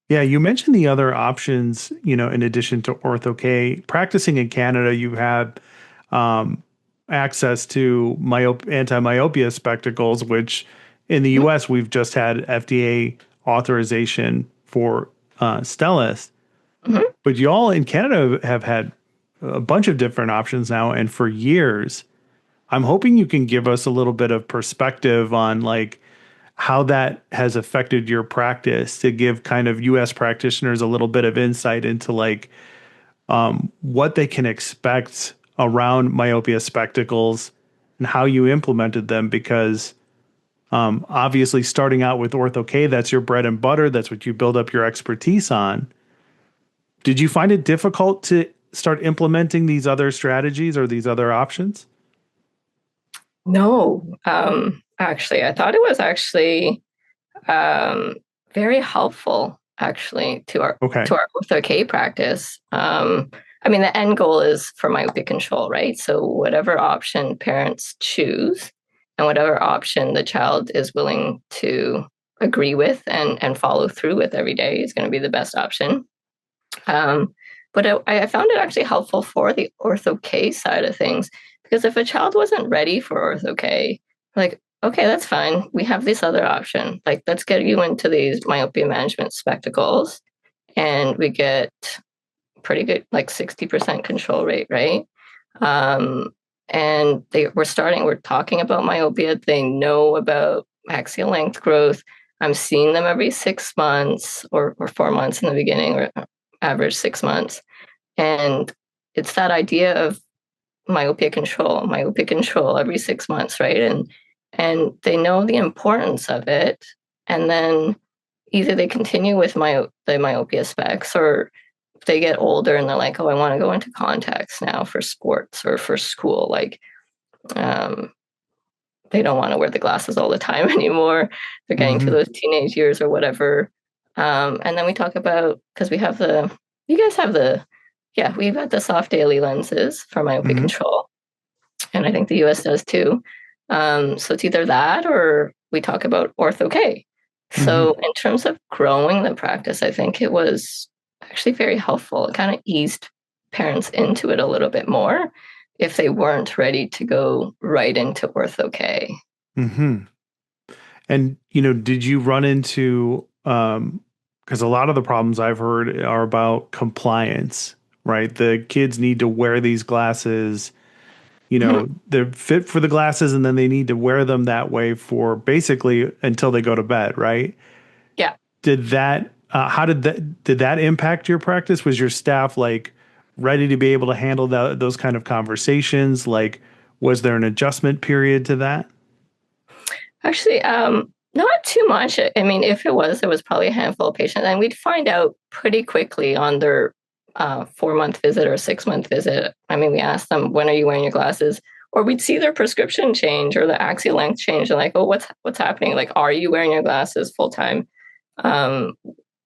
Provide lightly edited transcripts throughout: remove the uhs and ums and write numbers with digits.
Yeah, you mentioned the other options, in addition to Ortho-K. Practicing in Canada, you had um, access to anti-myopia spectacles, which in the Mhm. US, we've just had FDA authorization for Stellus. Mhm. But y'all in Canada have had a bunch of different options now, and for years. I'm hoping you can give us a little bit of perspective on like how that has affected your practice to give kind of US practitioners a little bit of insight into like what they can expect around myopia spectacles and how you implemented them because obviously starting out with Ortho-K, that's your bread and butter, that's what you build up your expertise on. Did you find it difficult to start implementing these other strategies or these other options? No, actually, I thought it was actually um, very helpful actually Okay. to our ortho-K practice. I mean, the end goal is for myopia control, right? So whatever option parents choose and whatever option the child is willing to agree with and follow through with every day is going to be the best option. Um, but I found it actually helpful for the ortho-K side of things because if a child wasn't ready for ortho-K, like, okay, that's fine. We have this other option. Like, let's get you into these myopia management spectacles, and we get pretty good, like 60% control rate, right? Um, and we're talking about myopia. They know about axial length growth. I'm seeing them every 6 months or 4 months in the beginning, or average 6 months. And it's that idea of myopia control every 6 months, right? And they know the importance of it. And then either they continue with the myopia specs, or if they get older and they're like, oh, I want to go into contacts now for sports or for school, like um, they don't want to wear the glasses all the time anymore. They're getting to Hmm. those teenage years or whatever. And then we talk about, because you guys have yeah, we've got the soft daily lenses for myopia Hmm. control. And I think the US does too. So it's either that or we talk about Ortho-K. Hmm. So in terms of growing the practice, I think it was actually very helpful. It kind of eased parents into it a little bit more if they weren't ready to go right into Ortho-K. Hmm. And, did you run into, because a lot of the problems I've heard are about compliance, right? The kids need to wear these glasses, Mhm. they're fit for the glasses and then they need to wear them that way for basically until they go to bed, right? Yeah. How did that impact your practice? Was your staff like ready to be able to handle those kind of conversations? Like, was there an adjustment period to that? Actually, not too much. I mean, if it was probably a handful of patients, and we'd find out pretty quickly on their 4 month visit or 6 month visit. I mean, we asked them, "When are you wearing your glasses?" Or we'd see their prescription change or the axial length change, and like, "Oh, what's happening? Like, are you wearing your glasses full time?" Um,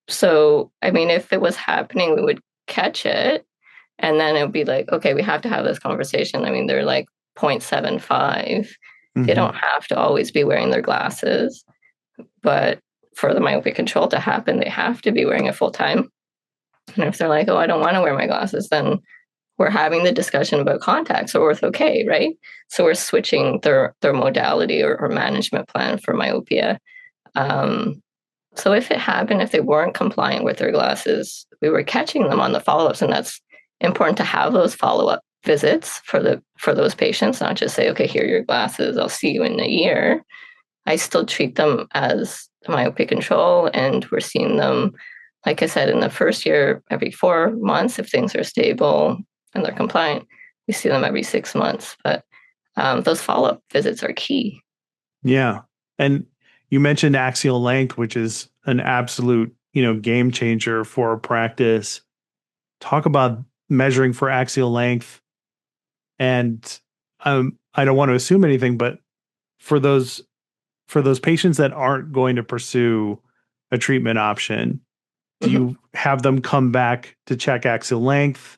so, I mean, if it was happening, we would catch it, and then it would be like, "Okay, we have to have this conversation." I mean, they're like 0.75. They Hmm. don't have to always be wearing their glasses, but for the myopia control to happen, they have to be wearing it full time. And if they're like, "Oh, I don't want to wear my glasses," then we're having the discussion about contacts or Ortho-K, right? So we're switching their modality or management plan for myopia. Um, so if it happened, if they weren't compliant with their glasses, we were catching them on the follow-ups, and that's important to have those follow-up visits for those patients, not just say, okay, here are your glasses, I'll see you in a year. I still treat them as myopia control, and we're seeing them, like I said, in the first year every 4 months if things are stable and they're compliant. We see them every 6 months, but those follow-up visits are key. Yeah. And you mentioned axial length, which is an absolute, game changer for practice. Talk about measuring for axial length. And I don't want to assume anything, but for those patients that aren't going to pursue a treatment option, do Mhm. you have them come back to check axial length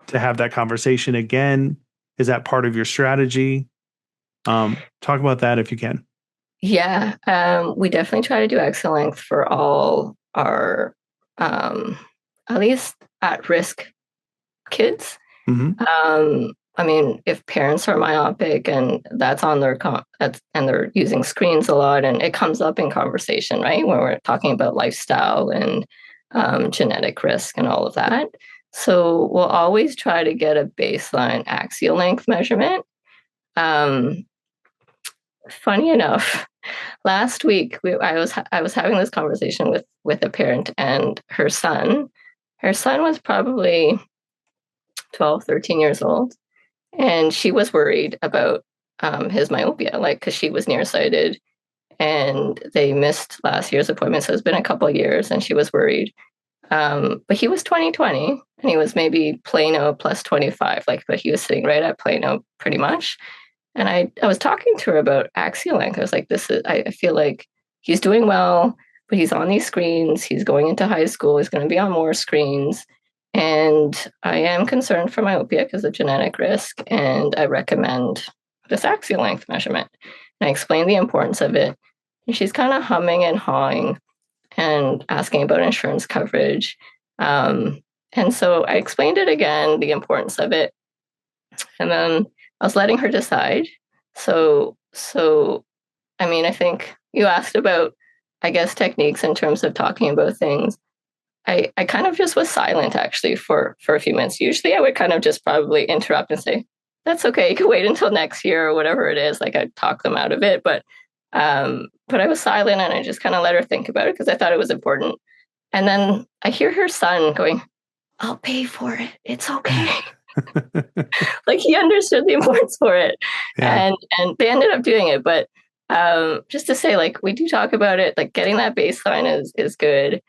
to have that conversation again? Is that part of your strategy? Talk about that if you can. Yeah, we definitely try to do extra length for all our. at least at risk kids. Hmm. I mean, if parents are myopic and that's on their and they're using screens a lot, and it comes up in conversation, right, when we're talking about lifestyle and genetic risk and all of that. So we'll always try to get a baseline axial length measurement. Um, Funny enough, last week I was having this conversation with a parent and her son. Her son was probably 12, 13 years old, and she was worried about his myopia, like because she was nearsighted and they missed last year's appointment. So it's been a couple of years, and she was worried. But he was 20/20, and he was maybe Plano plus 25, like, but he was sitting right at Plano pretty much. And I was talking to her about axial length. I was like, I feel like he's doing well, but he's on these screens. He's going into high school. He's going to be on more screens. And I am concerned for myopia because of genetic risk. And I recommend this axial length measurement. And I explained the importance of it. And she's kind of humming and hawing and asking about insurance coverage. And so I explained it again, the importance of it. And then I was letting her decide. So I mean, I think you asked about, I guess, techniques in terms of talking about things. I kind of just was silent actually for a few minutes. Usually I would kind of just probably interrupt and say, that's okay, you can wait until next year or whatever it is. Like I'd talk them out of it. But I was silent and I just kind of let her think about it because I thought it was important. And then I hear her son going, I'll pay for it. It's okay. Like he understood the importance for it. Yeah. And they ended up doing it. But just to say, like, we do talk about it, like getting that baseline is good.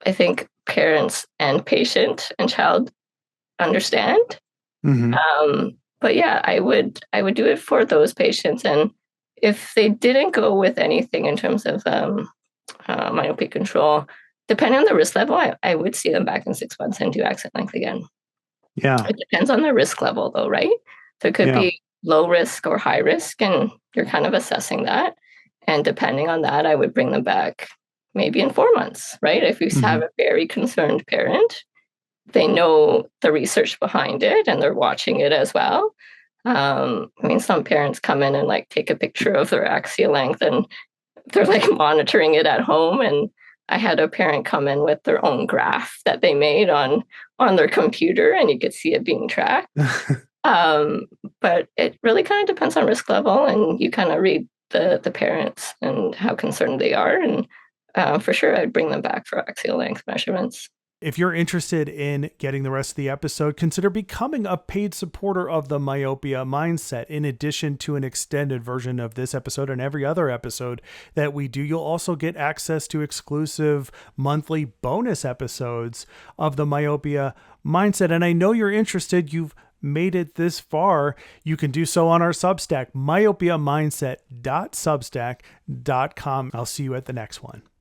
I think parents and patient and child understand. Hmm. But yeah, I would do it for those patients. And if they didn't go with anything in terms of myopia control, depending on the risk level, I would see them back in 6 months and do accent length again. Yeah. It depends on the risk level, though, right? So it could Yeah. be low risk or high risk, and you're kind of assessing that. And depending on that, I would bring them back maybe in 4 months, right? If you have Hmm. a very concerned parent, they know the research behind it and they're watching it as well. I mean, some parents come in and like take a picture of their axial length and they're like monitoring it at home. And I had a parent come in with their own graph that they made on their computer, and you could see it being tracked. Um, but it really kind of depends on risk level, and you kind of read the parents and how concerned they are. And for sure, I'd bring them back for axial length measurements. If you're interested in getting the rest of the episode, consider becoming a paid supporter of the Myopia Mindset. In addition to an extended version of this episode and every other episode that we do, you'll also get access to exclusive monthly bonus episodes of the Myopia Mindset. And I know you're interested. You've made it this far. You can do so on our Substack, myopiamindset.substack.com. I'll see you at the next one.